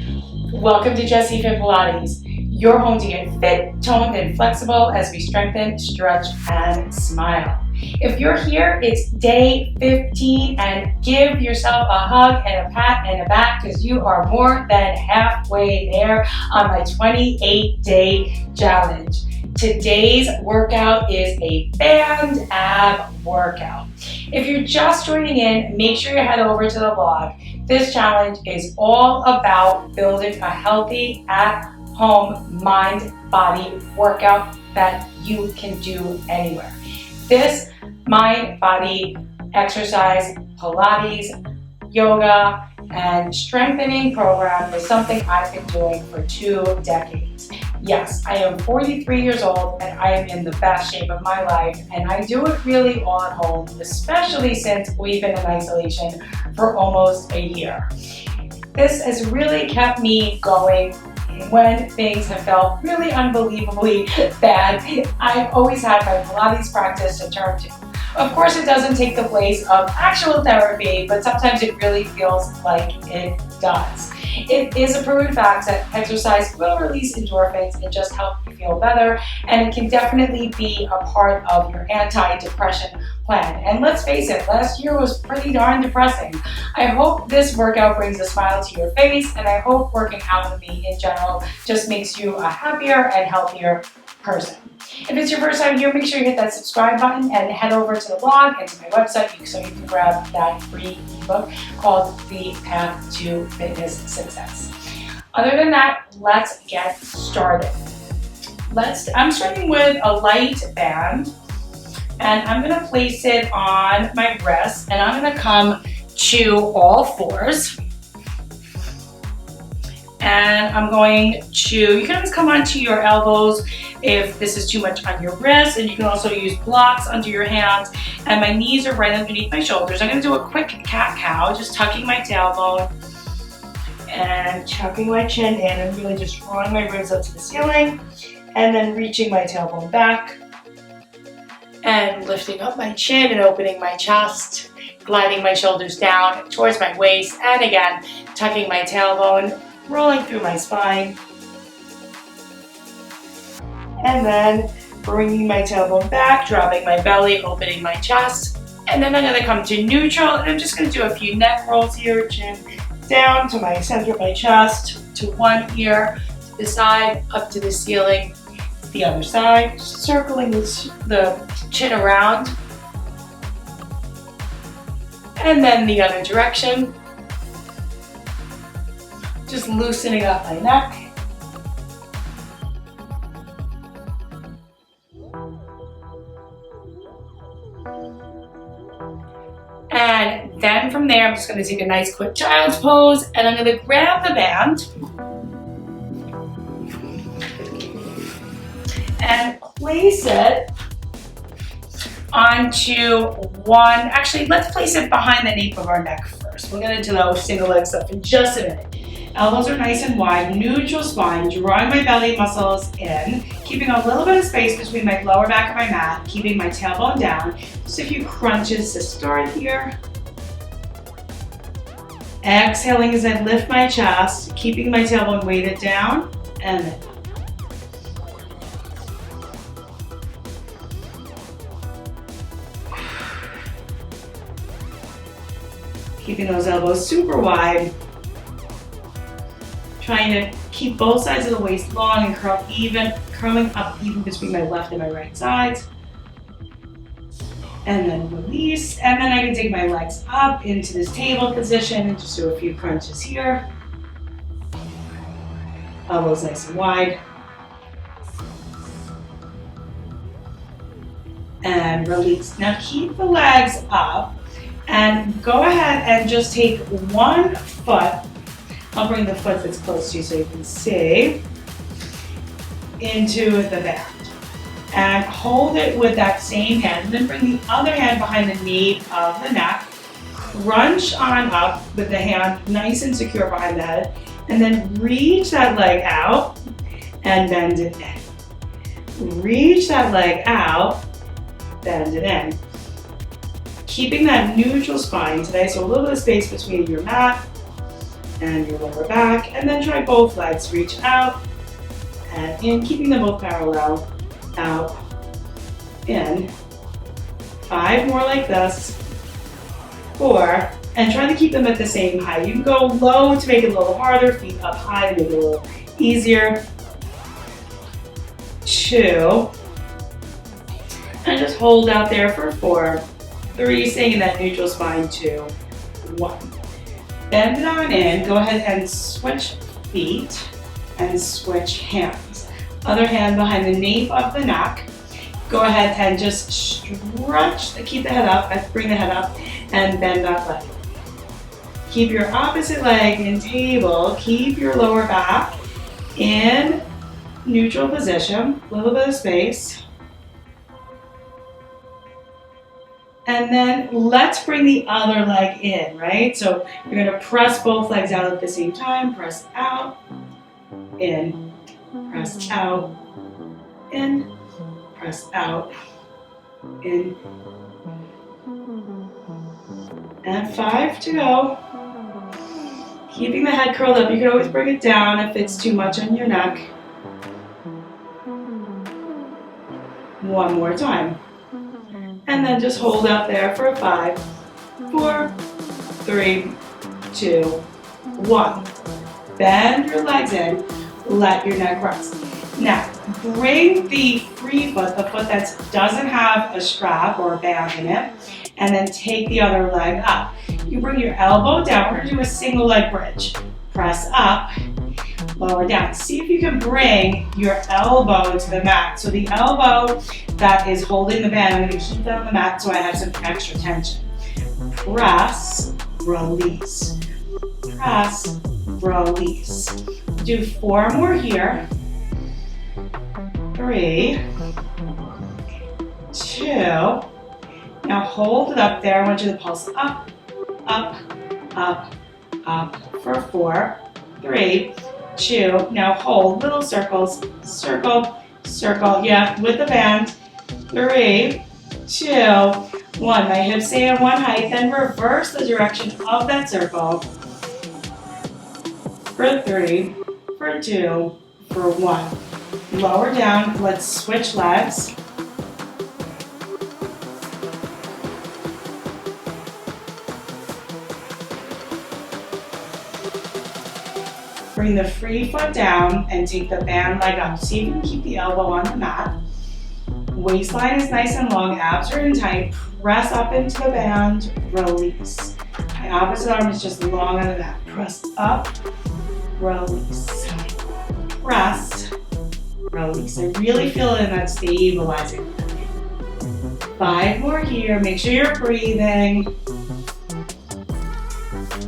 Welcome to Jessi Fit Pilates, your home to get fit, toned, and flexible as we strengthen, stretch, and smile. If you're here, it's day 15, and give yourself a hug and a pat and a back because you are more than halfway there on my 28-day challenge. Today's workout is a band ab workout. If you're just joining in, make sure you head over to the blog. This challenge is all about building a healthy at-home mind-body workout that you can do anywhere. This mind-body exercise, Pilates, yoga, and strengthening program is something I've been doing for 2 decades. Yes, I am 43 years old and I am in the best shape of my life, and I do it really all at home, especially since we've been in isolation for almost a year. This has really kept me going when things have felt really unbelievably bad. I've always had my Pilates practice to turn to. Of course, it doesn't take the place of actual therapy, but sometimes it really feels like it does. It is a proven fact that exercise will release endorphins and just help you feel better, and it can definitely be a part of your anti-depression plan. And let's face it, last year was pretty darn depressing. I hope this workout brings a smile to your face, and I hope working out with me in general just makes you a happier and healthier person. If it's your first time here, make sure you hit that subscribe button and head over to the blog and to my website so you can grab that free ebook called The Path to Fitness Success. Other than that, let's get started. I'm starting with a light band, and I'm going to place it on my wrist, and I'm going to come to all fours. And I'm going to, you can always come onto your elbows if this is too much on your wrist, and you can also use blocks under your hands. And my knees are right underneath my shoulders. I'm going to do a quick cat-cow, just tucking my tailbone and tucking my chin in and really just drawing my ribs up to the ceiling, and then reaching my tailbone back and lifting up my chin and opening my chest, gliding my shoulders down towards my waist, and again, tucking my tailbone, rolling through my spine, and then bringing my tailbone back, dropping my belly, opening my chest, and then I'm going to come to neutral, and I'm just going to do a few neck rolls here, chin down to my center of my chest, to one ear, to the side, up to the ceiling, to the other side, circling the chin around, and then the other direction. Just loosening up my neck. And then from there, I'm just going to take a nice quick child's pose, and I'm going to grab the band and place it onto one, actually let's place it behind the nape of our neck first. We're going to do those single leg stuff in just a minute. Elbows are nice and wide, neutral spine, drawing my belly muscles in, keeping a little bit of space between my lower back and my mat, keeping my tailbone down. Just a few crunches to start here. Exhaling as I lift my chest, keeping my tailbone weighted down, and then keeping those elbows super wide. Trying to keep both sides of the waist long and curling up even between my left and my right sides. And then release. And then I can take my legs up into this table position and just do a few crunches here. Elbows nice and wide. And release. Now keep the legs up and go ahead and just take one foot. I'll bring the foot that's close to you so you can see, into the band. And hold it with that same hand. And then bring the other hand behind the nape of the neck. Crunch on up with the hand nice and secure behind the head. And then reach that leg out and bend it in. Reach that leg out, bend it in. Keeping that neutral spine today, so a little bit of space between your mat and your lower back, and then try both legs. Reach out and in, keeping them both parallel. Out, in. 5 more like this. 4, and try to keep them at the same height. You can go low to make it a little harder, feet up high to make it a little easier. 2, and just hold out there for 4, 3, staying in that neutral spine. 2, 1. Bend it on in. Go ahead and switch feet and switch hands. Other hand behind the nape of the neck. Go ahead and just stretch, keep the head up, bring the head up, and bend that leg. Keep your opposite leg in table. Keep your lower back in neutral position, a little bit of space. And then let's bring the other leg in, right? So you're gonna press both legs out at the same time. Press out, in, press out, in, press out, in, and 5 to go. Keeping the head curled up, you can always bring it down if it's too much on your neck. 1 more time. And then just hold out there for 5, 4, 3, 2, 1. Bend your legs in, let your neck rest. Now, bring the free foot, the foot that doesn't have a strap or a band in it, and then take the other leg up. You bring your elbow down. We're going to do a single leg bridge. Press up, lower down. See if you can bring your elbow to the mat. So the elbow that is holding the band, I'm going to keep that on the mat so I have some extra tension. Press, release. Press, release. Do 4 more here. 3, 2. Now hold it up there. I want you to pulse up, up, up, up for 4, 3, 2. Now hold little circles. Circle, circle. Yeah, with the band. 3, 2, 1. My hips stay on one height. Then reverse the direction of that circle. For 3, for 2, for 1. Lower down. Let's switch legs. Bring the free foot down and take the band leg up. See if you can keep the elbow on the mat. Waistline is nice and long, abs are in tight. Press up into the band, release. My opposite arm is just long on the mat. Press up, release. Press, release. I really feel it in that stabilizing. 5 more here. Make sure you're breathing.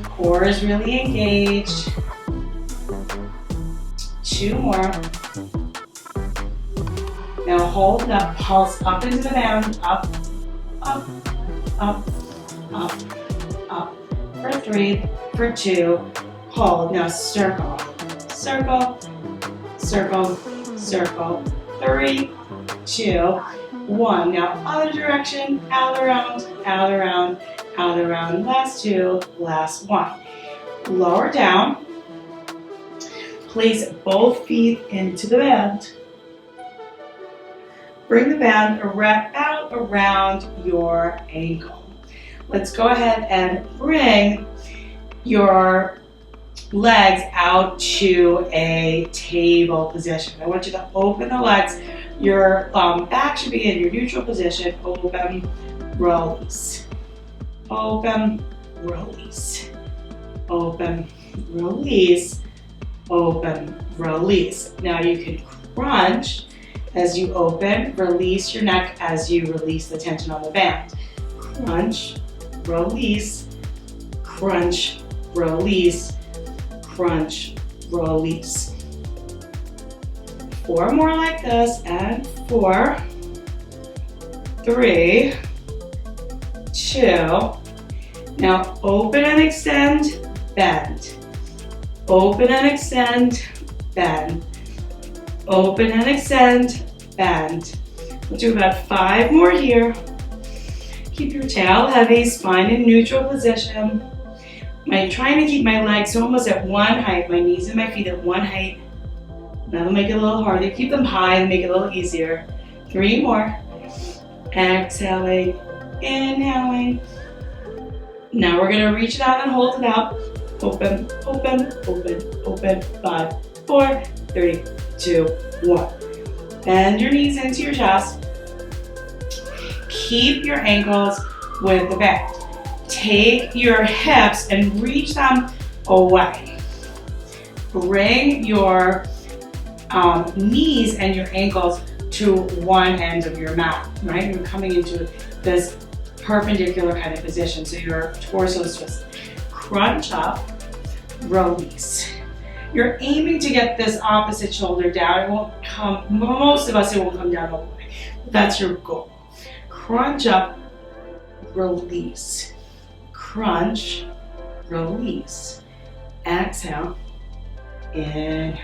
Core is really engaged. 2 more. Now hold it up, pulse up into the band, up, up, up, up, up. For 3, for 2, hold. Now circle, circle, circle, circle. 3, 2, 1. Now other direction, out around, out around, out around. Last 2, last 1. Lower down. Place both feet into the band. Bring the band out around your ankle. Let's go ahead and bring your legs out to a table position. I want you to open the legs. Your back should be in your neutral position. Open, release. Open, release. Open, release. Open, release. Now you can crunch as you open, release your neck as you release the tension on the band. Crunch, release, crunch, release, crunch, release. 4 more like this, and 4, 3, 2. Now open and extend, bend. Open and extend, bend. Open and extend, bend. We'll do about 5 more here. Keep your tail heavy, spine in neutral position. I'm trying to keep my legs almost at one height, my knees and my feet at one height. That'll make it a little harder. Keep them high and make it a little easier. 3 more. Exhaling, inhaling. Now we're gonna reach it out and hold it out. Open, open, open, open. 5, 4, 3, 2, 1. Bend your knees into your chest. Keep your ankles with the bend. Take your hips and reach them away. Bring your knees and your ankles to one end of your mat, right? You're coming into this perpendicular kind of position, so your torso is twisted. Crunch up, release. You're aiming to get this opposite shoulder down. It won't come, most of us, it won't come down all the way. That's your goal. Crunch up, release. Crunch, release. Exhale, inhale.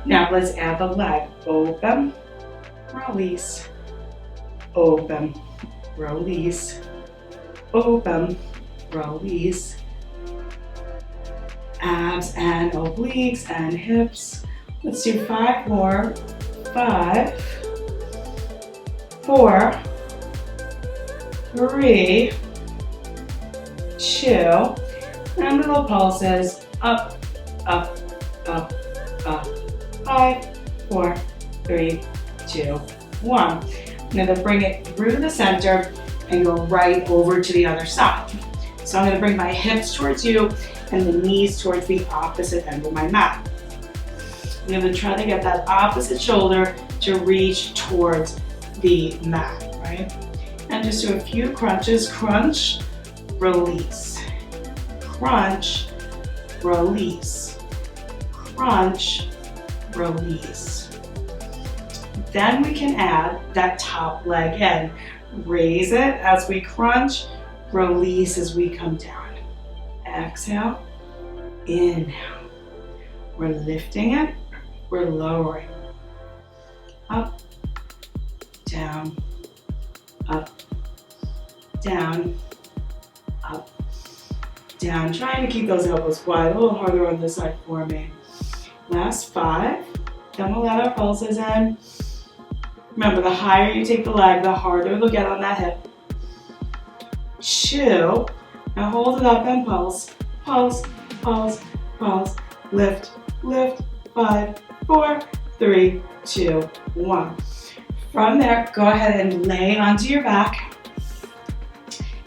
Now let's add the leg. Open, release, open, release, open, release. Abs and obliques and hips. Let's do 5 more. 5, 4, 3, 2, and little pulses. Up, up, up, up. 5, 4, 3, 2, 1. I'm going to bring it through the center and go right over to the other side. So I'm going to bring my hips towards you and the knees towards the opposite end of my mat. I'm going to try to get that opposite shoulder to reach towards the mat, right? And just do a few crunches. Crunch, release. Crunch, release. Crunch, release. Then we can add that top leg in. Raise it as we crunch, release as we come down. Exhale, inhale. We're lifting it, we're lowering. Up, down, up, down, up, down. Trying to keep those elbows wide, a little harder on this side for me. Last 5, then we'll let our pulses in. Remember, the higher you take the leg, the harder it'll get on that hip. 2, now hold it up and pulse, pulse, pulse, pulse, lift, lift, 5, 4, 3, 2, 1. From there, go ahead and lay onto your back.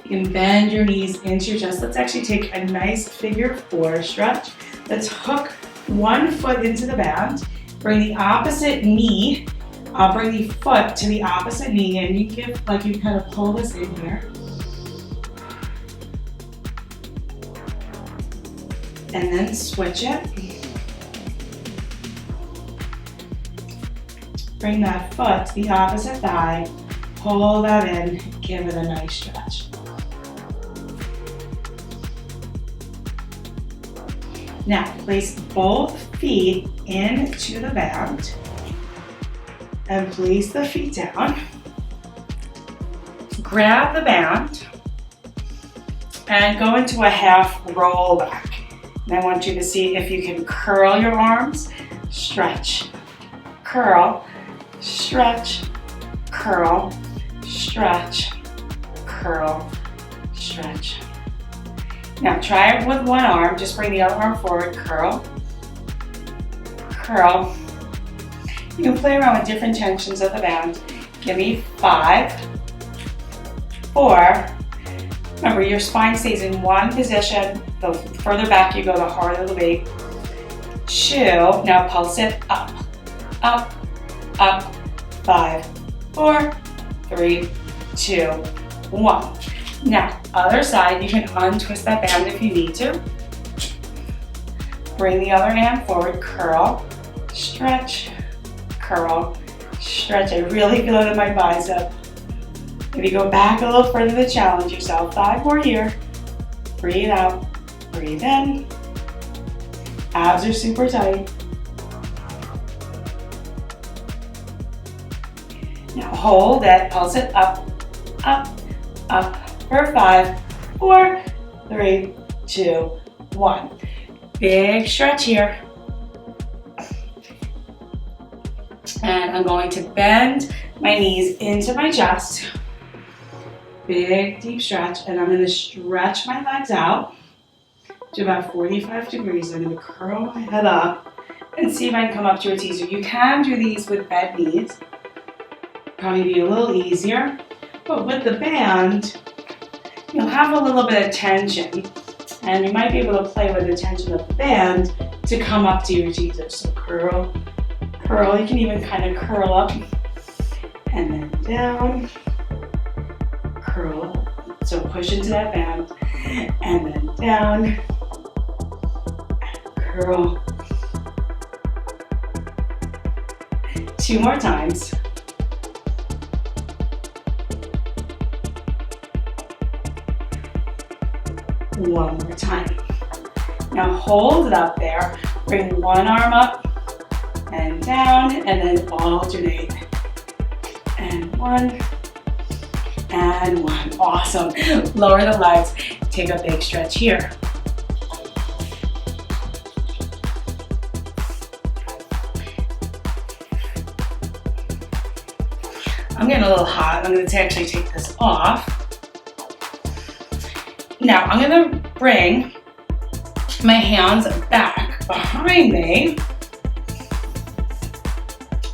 You can bend your knees into your chest. Let's actually take a nice figure 4 stretch. Let's hook one foot into the band. Bring the opposite knee, bring the foot to the opposite knee, and you give, like you kind of pull this in here. And then switch it. Bring that foot to the opposite thigh, pull that in, give it a nice stretch. Now, place both feet into the band and place the feet down. Grab the band and go into a half roll back. And I want you to see if you can curl your arms, stretch, curl, stretch, curl, stretch, curl, stretch. Now try it with one arm, just bring the other arm forward, curl, curl. You can play around with different tensions of the band. Give me 5, 4. Remember, your spine stays in one position. The further back you go, the harder it'll be. 2, now pulse it up, up, up. 5, 4, 3, 2, 1. Now, other side, you can untwist that band if you need to. Bring the other hand forward, curl, stretch, curl, stretch. I really feel it in my bicep. If you go back a little further to challenge yourself, 5 more here. Breathe out, breathe in. Abs are super tight. Now hold it, pulse it up, up, up for 5, 4, 3, 2, 1. Big stretch here. And I'm going to bend my knees into my chest. Big deep stretch, and I'm going to stretch my legs out to about 45 degrees. I'm going to curl my head up and see if I can come up to a teaser. You can do these with bent knees. Probably be a little easier, but with the band, you'll have a little bit of tension, and you might be able to play with the tension of the band to come up to your teaser. So curl, curl. You can even kind of curl up and then down, curl. So push into that band, and then down, and curl. 2 more times. One more time. Now hold it up there. Bring one arm up and down, and then alternate. And 1, and 1. Awesome. Lower the legs. Take a big stretch here. I'm getting a little hot. I'm going to actually take this off. Now I'm going to bring my hands back behind me.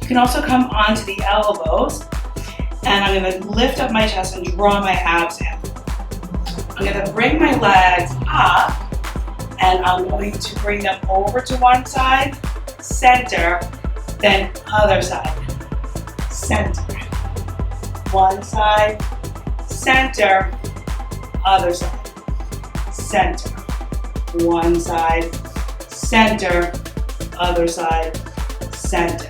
You can also come onto the elbows, and I'm going to lift up my chest and draw my abs in. I'm going to bring my legs up, and I'm going to bring them over to one side, center, then other side, center. One side, center, other side, center. One side, center, other side, center.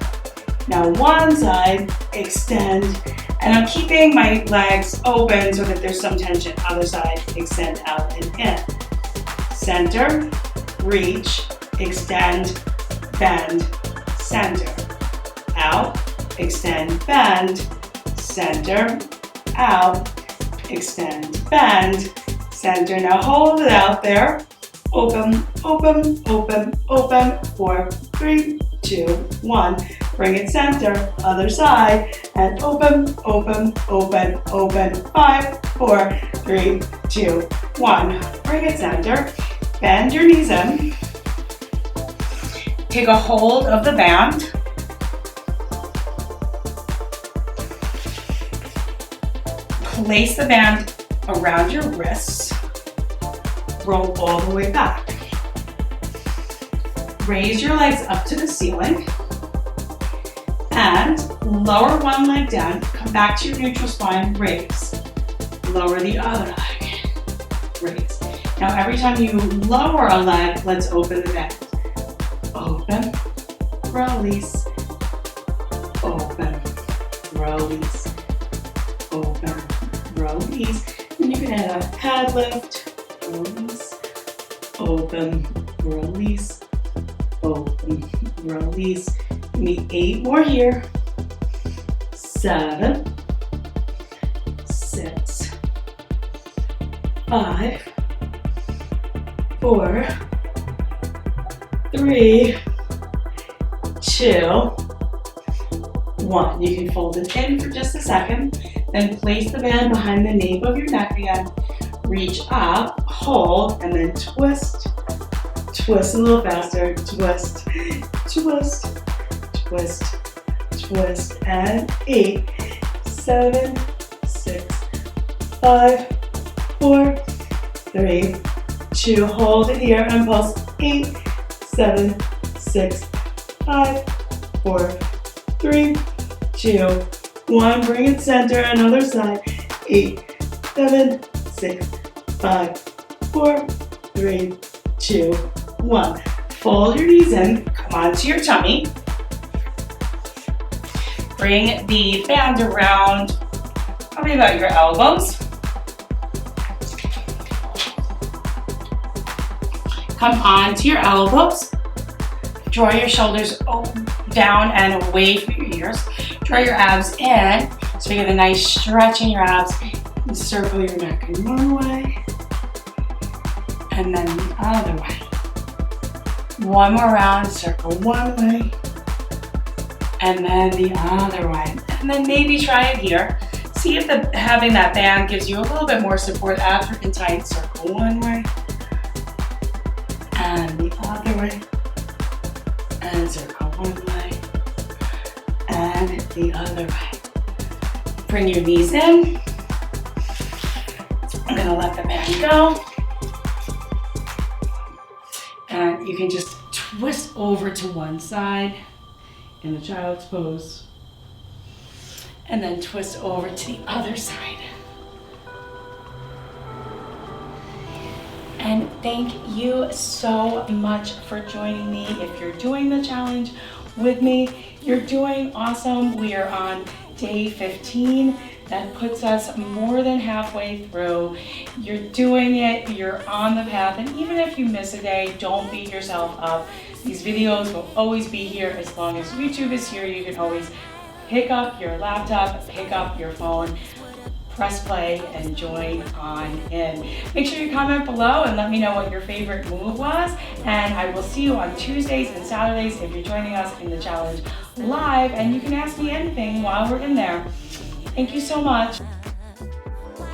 Now one side, extend, and I'm keeping my legs open so that there's some tension. Other side, extend out and in. Center, reach, extend, bend, center. Out, extend, bend, center, out, extend, bend, center. Now hold it out there. Open, open, open, open. 4, 3, 2, 1. Bring it center, other side, and open, open, open, open. 5, 4, 3, 2, 1. Bring it center. Bend your knees in. Take a hold of the band. Place the band around your wrists. Roll all the way back. Raise your legs up to the ceiling and lower one leg down. Come back to your neutral spine, raise. Lower the other leg, raise. Now every time you lower a leg, let's open the band. Open, release, open, release, open, release. And you can add a pad lift, release, open, release, open, release. Give me 8 more here. 7, 6, 5, 4, 3, 2, 1. You can fold it in for just a second. Then place the band behind the nape of your neck again. Reach up, hold, and then twist. Twist a little faster. Twist, twist, twist, twist, and 8, 7, 6, 5, 4, 3, 2. Hold it here and pulse. 8, 7, 6, 5, 4, 3, 2, 1. Bring it center, another side. 8, 7, 6, 5, 4, 3, 2, 1. Fold your knees in, come onto your tummy. Bring the band around probably about your elbows. Come onto your elbows. Draw your shoulders down and away from your ears. Draw your abs in so you get a nice stretch in your abs. And circle your neck in one way and then the other way. One more round, circle one way, and then the other way. And then maybe try it here. See if having that band gives you a little bit more support after and tight. Circle one way, and the other way, and circle one way, and the other way. Bring your knees in. I'm gonna let the band go. And you can just twist over to one side in the child's pose. And then twist over to the other side. And thank you so much for joining me. If you're doing the challenge with me, you're doing awesome. We are on day 15. That puts us more than halfway through. You're doing it, you're on the path, and even if you miss a day, don't beat yourself up. These videos will always be here as long as YouTube is here. You can always pick up your laptop, pick up your phone, press play, and join on in. Make sure you comment below and let me know what your favorite move was, and I will see you on Tuesdays and Saturdays if you're joining us in the challenge live, and you can ask me anything while we're in there. Thank you so much.